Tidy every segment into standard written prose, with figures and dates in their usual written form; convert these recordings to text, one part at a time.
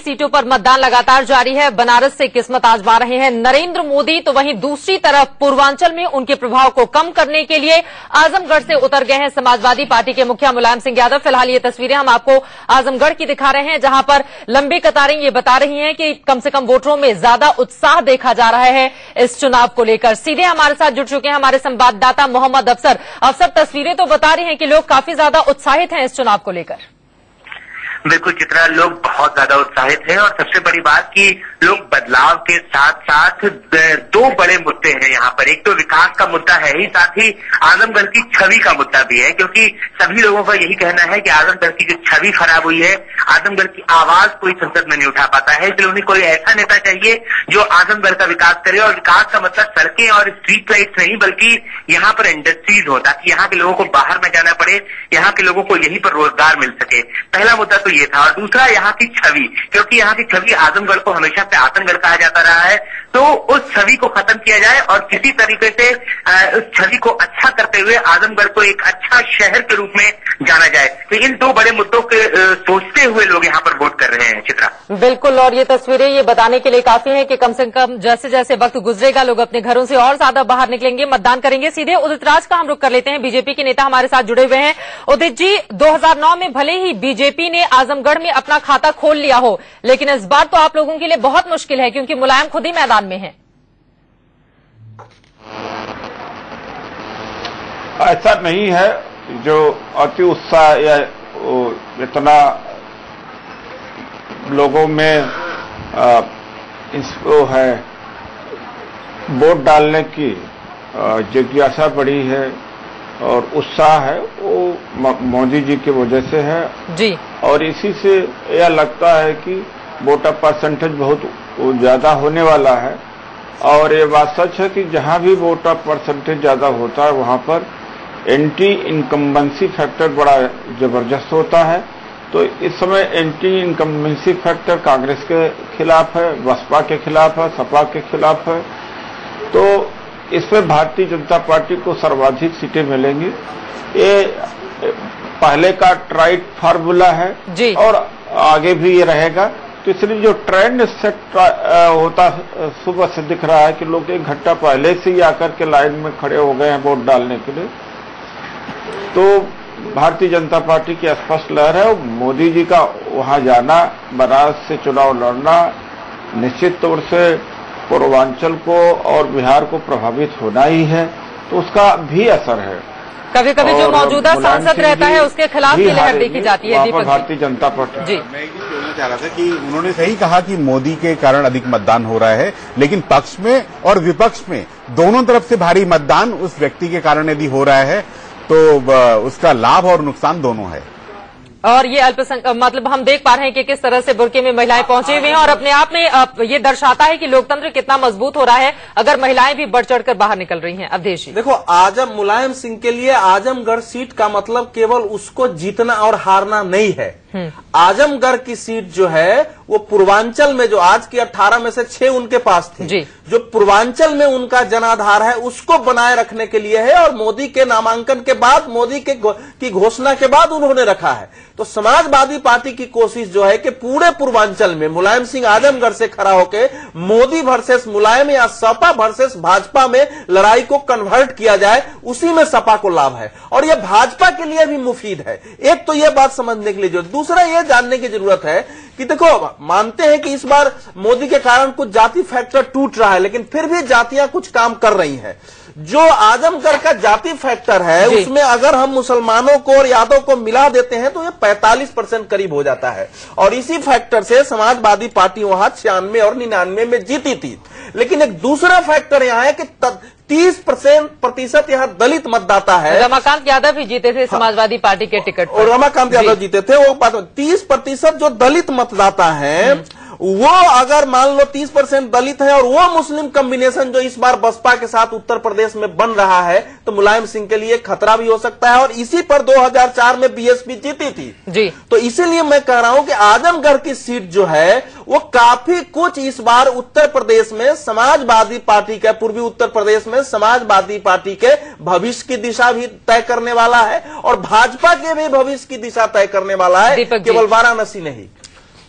सीटों पर मतदान लगातार जारी है। बनारस से किस्मत आजमा रहे हैं नरेंद्र मोदी, तो वहीं दूसरी तरफ पूर्वांचल में उनके प्रभाव को कम करने के लिए आजमगढ़ से उतर गए हैं समाजवादी पार्टी के मुखिया मुलायम सिंह यादव। फिलहाल ये तस्वीरें हम आपको आजमगढ़ की दिखा रहे हैं, जहां पर लंबी कतारें ये बता रही हैं कि कम से कम वोटरों में ज्यादा उत्साह देखा जा रहा है इस चुनाव को लेकर। सीधे हमारे साथ जुड़ चुके हैं हमारे संवाददाता मोहम्मद अफसर। अफसर, तस्वीरें तो बता रही हैं कि लोग काफी ज्यादा उत्साहित हैं इस चुनाव को लेकर। बिल्कुल चित्रा, लोग बहुत ज्यादा उत्साहित हैं और सबसे बड़ी बात कि लोग बदलाव के साथ साथ दो बड़े मुद्दे हैं यहाँ पर। एक तो विकास का मुद्दा है ही, साथ ही आजमगढ़ की छवि का मुद्दा भी है, क्योंकि सभी लोगों का यही कहना है कि आजमगढ़ की जो छवि खराब हुई है, आजमगढ़ की आवाज कोई संसद में नहीं उठा पाता है, इसलिए उन्हें कोई ऐसा नेता चाहिए जो आजमगढ़ का विकास करे। और विकास का मतलब सड़कें और स्ट्रीट लाइट्स नहीं, बल्कि यहाँ पर इंडस्ट्रीज हो, ताकि यहाँ के लोगों को बाहर न जाना पड़े, यहाँ के लोगों को यहीं पर रोजगार मिल सके। पहला मुद्दा तो ये था। और दूसरा यहाँ की छवि, क्योंकि यहाँ की छवि आजमगढ़ को हमेशा से आतंकगढ़ कहा जाता रहा है, तो उस छवि को खत्म किया जाए और किसी तरीके से उस छवि को अच्छा करते हुए आजमगढ़ को एक अच्छा शहर के रूप में जाना जाए। तो इन दो बड़े मुद्दों के सोचते हुए लोग यहाँ पर वोट कर रहे हैं। चित्रा, बिल्कुल, और ये तस्वीरें ये बताने के लिए काफी है कि कम से कम जैसे जैसे वक्त गुजरेगा लोग अपने घरों से और ज्यादा बाहर निकलेंगे, मतदान करेंगे। सीधे उदित राज का हम रुख कर लेते हैं, बीजेपी के नेता हमारे साथ जुड़े हुए हैं। उदित जी, 2009 में भले ही बीजेपी ने आजमगढ़ में अपना खाता खोल लिया हो, लेकिन इस बार तो आप लोगों के लिए बहुत मुश्किल है, क्योंकि मुलायम खुद ही मैदान में है। ऐसा नहीं है जो अति उत्साह या इतना लोगों में इसको है वोट डालने की जिज्ञासा बढ़ी है और उत्साह है, वो मोदी जी की वजह से है जी। और इसी से यह लगता है कि वोटर परसेंटेज बहुत ज्यादा होने वाला है। और ये बात सच है कि जहां भी वोटर परसेंटेज ज्यादा होता है वहां पर एंटी इनकम्बेंसी फैक्टर बड़ा जबरदस्त होता है। तो इस समय एंटी इनकम्बेंसी फैक्टर कांग्रेस के खिलाफ है, बसपा के खिलाफ है, सपा के खिलाफ है। तो इसमें भारतीय जनता पार्टी को सर्वाधिक सीटें मिलेंगी। ये पहले का ट्राइड फार्मूला है जी, और आगे भी ये रहेगा। तो इसलिए जो ट्रेंड सेट होता सुबह से दिख रहा है कि लोग एक घंटा पहले से ही आकर के लाइन में खड़े हो गए हैं वोट डालने के लिए। तो भारतीय जनता पार्टी की स्पष्ट लहर है और मोदी जी का वहां जाना, बनारस से चुनाव लड़ना निश्चित तौर से पूर्वांचल को और बिहार को प्रभावित होना ही है, तो उसका भी असर है। कभी कभी जो मौजूदा सांसद रहता है उसके खिलाफ भी लहर देखी जाती है। दीपक, भारतीय जनता पार्टी जी, मैं ये बोलना चाह रहा था कि उन्होंने सही कहा कि मोदी के कारण अधिक मतदान हो रहा है, लेकिन पक्ष में और विपक्ष में दोनों तरफ से भारी मतदान उस व्यक्ति के कारण यदि हो रहा है तो उसका लाभ और नुकसान दोनों है। और ये मतलब हम देख पा रहे हैं कि किस तरह से बुर्के में महिलाएं पहुंचे हुए हैं, और अपने आप में ये दर्शाता है कि लोकतंत्र कितना मजबूत हो रहा है अगर महिलाएं भी बढ़ चढ़कर बाहर निकल रही हैं। अवधेश जी, देखो, मुलायम सिंह के लिए आजमगढ़ सीट का मतलब केवल उसको जीतना और हारना नहीं है। आजमगढ़ की सीट जो है वो पूर्वांचल में, जो आज की 18 में से 6 उनके पास थी, जो पूर्वांचल में उनका जनाधार है उसको बनाए रखने के लिए है। और मोदी के नामांकन के बाद, मोदी की घोषणा के बाद उन्होंने रखा है। तो समाजवादी पार्टी की कोशिश जो है कि पूरे पूर्वांचल में मुलायम सिंह आजमगढ़ से खड़ा होकर मोदी वर्सेस मुलायम या सपा वर्सेस भाजपा में लड़ाई को कन्वर्ट किया जाए, उसी में सपा को लाभ है और यह भाजपा के लिए भी मुफीद है। एक तो यह बात समझने के लिए जो, दूसरा यह जानने की जरूरत है कि देखो, मानते हैं कि इस बार मोदी के कारण कुछ जाति फैक्टर टूट रहा है, लेकिन फिर भी जातियां कुछ काम कर रही हैं। जो आजमगढ़ का जाति फैक्टर है उसमें अगर हम मुसलमानों को और यादव को मिला देते हैं तो ये 45% करीब हो जाता है। और इसी फैक्टर से समाजवादी पार्टी वहां 96 और 99 में जीती थी। लेकिन एक दूसरा फैक्टर यहां है कि 30% यहाँ दलित मतदाता है। रमाकांत यादव भी जीते थे समाजवादी पार्टी के टिकट पर, और रमाकांत यादव जीते थे। वो 30% जो दलित मतदाता है वो अगर मान लो 30% दलित है और वो मुस्लिम कॉम्बिनेशन जो इस बार बसपा के साथ उत्तर प्रदेश में बन रहा है, तो मुलायम सिंह के लिए खतरा भी हो सकता है। और इसी पर 2004 में बीएसपी जीती थी जी। तो इसीलिए मैं कह रहा हूं कि आजमगढ़ की सीट जो है वो काफी कुछ इस बार उत्तर प्रदेश में समाजवादी पार्टी के, पूर्वी उत्तर प्रदेश में समाजवादी पार्टी के भविष्य की दिशा भी तय करने वाला है और भाजपा के भी भविष्य की दिशा तय करने वाला है, केवल वाराणसी नहीं।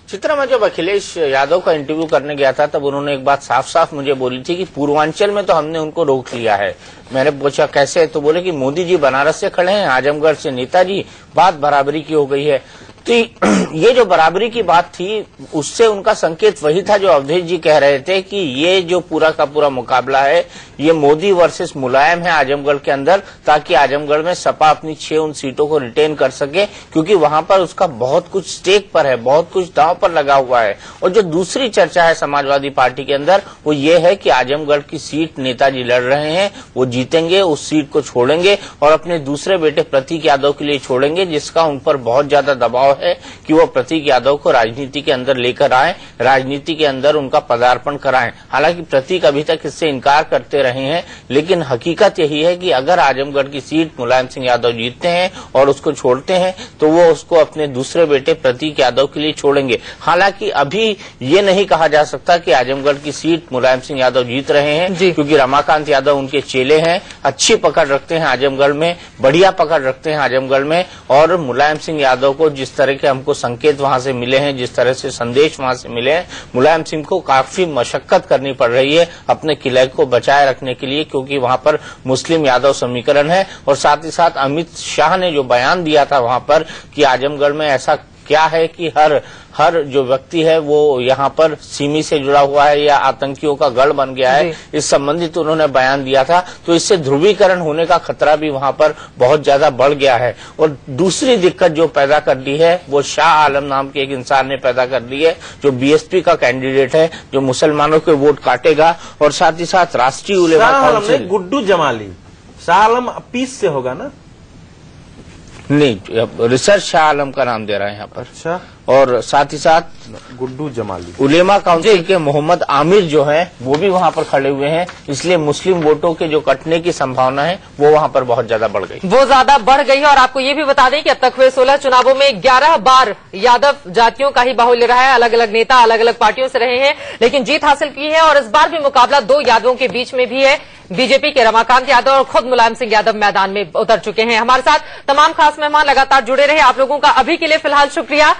चित्रा, मैं जब अखिलेश यादव का इंटरव्यू करने गया था तब उन्होंने एक बात साफ साफ मुझे बोली थी कि पूर्वांचल में तो हमने उनको रोक लिया है। मैंने पूछा कैसे, तो बोले कि मोदी जी बनारस से खड़े हैं, आजमगढ़ से नेताजी, बात बराबरी की हो गई है। तो ये जो बराबरी की बात थी उससे उनका संकेत वही था जो अवधेश जी कह रहे थे कि ये जो पूरा का पूरा मुकाबला है ये मोदी वर्सेस मुलायम है आजमगढ़ के अंदर, ताकि आजमगढ़ में सपा अपनी 6 उन सीटों को रिटेन कर सके, क्योंकि वहां पर उसका बहुत कुछ स्टेक पर है, बहुत कुछ दांव पर लगा हुआ है। और जो दूसरी चर्चा है समाजवादी पार्टी के अंदर वो ये है कि आजमगढ़ की सीट नेताजी लड़ रहे हैं, वो जीतेंगे, उस सीट को छोड़ेंगे और अपने दूसरे बेटे प्रतीक यादव के लिए छोड़ेंगे, जिसका उन पर बहुत ज्यादा दबाव है कि वो प्रतीक यादव को राजनीति के अंदर लेकर आए, राजनीति के अंदर उनका पदार्पण कराएं। हालांकि प्रतीक अभी तक इससे इनकार करते रहे हैं, लेकिन हकीकत यही है कि अगर आजमगढ़ की सीट मुलायम सिंह यादव जीतते हैं और उसको छोड़ते हैं तो वो उसको अपने दूसरे बेटे प्रतीक यादव के लिए छोड़ेंगे। हालांकि अभी ये नहीं कहा जा सकता कि आजमगढ़ की सीट मुलायम सिंह यादव जीत रहे हैं, क्योंकि रमाकांत यादव उनके चेले हैं, अच्छी पकड़ रखते हैं आजमगढ़ में, बढ़िया पकड़ रखते हैं आजमगढ़ में। और मुलायम सिंह यादव को जिस तरह के हमको संकेत वहां से मिले हैं, जिस तरह से संदेश वहां से मिले हैं, मुलायम सिंह को काफी मशक्कत करनी पड़ रही है अपने किले को बचाए रखने के लिए, क्योंकि वहां पर मुस्लिम यादव समीकरण है। और साथ ही साथ अमित शाह ने जो बयान दिया था वहां पर कि आजमगढ़ में ऐसा क्या है कि हर जो व्यक्ति है वो यहाँ पर सिमी से जुड़ा हुआ है या आतंकियों का गढ़ बन गया है, इस संबंधित उन्होंने बयान दिया था। तो इससे ध्रुवीकरण होने का खतरा भी वहां पर बहुत ज्यादा बढ़ गया है। और दूसरी दिक्कत जो पैदा कर दी है वो शाह आलम नाम के एक इंसान ने पैदा कर दी है, जो बीएसपी का कैंडिडेट है, जो मुसलमानों के वोट काटेगा। और साथ ही साथ राष्ट्रीय उलेमा काउंसिल, गुड्डू जमाली, शाह आलम पीस से होगा ना? नहीं, रिसर्च शाह आलम का नाम दे रहा है यहाँ पर। अच्छा। और साथ ही साथ गुड्डू जमाली, उलेमा काउंसिल के मोहम्मद आमिर जो है वो भी वहां पर खड़े हुए हैं, इसलिए मुस्लिम वोटों के जो कटने की संभावना है वो वहां पर बहुत ज्यादा बढ़ गई, और आपको ये भी बता दें कि अब तक हुए 16 चुनावों में 11 बार यादव जातियों का ही बाहुल्य रहा है। अलग अलग नेता अलग अलग पार्टियों से रहे हैं, लेकिन जीत हासिल की है। और इस बार भी मुकाबला 2 यादवों के बीच में भी है। बीजेपी के रमाकांत यादव और खुद मुलायम सिंह यादव मैदान में उतर चुके हैं। हमारे साथ तमाम खास मेहमान लगातार जुड़े रहे। आप लोगों का अभी के लिए फिलहाल शुक्रिया।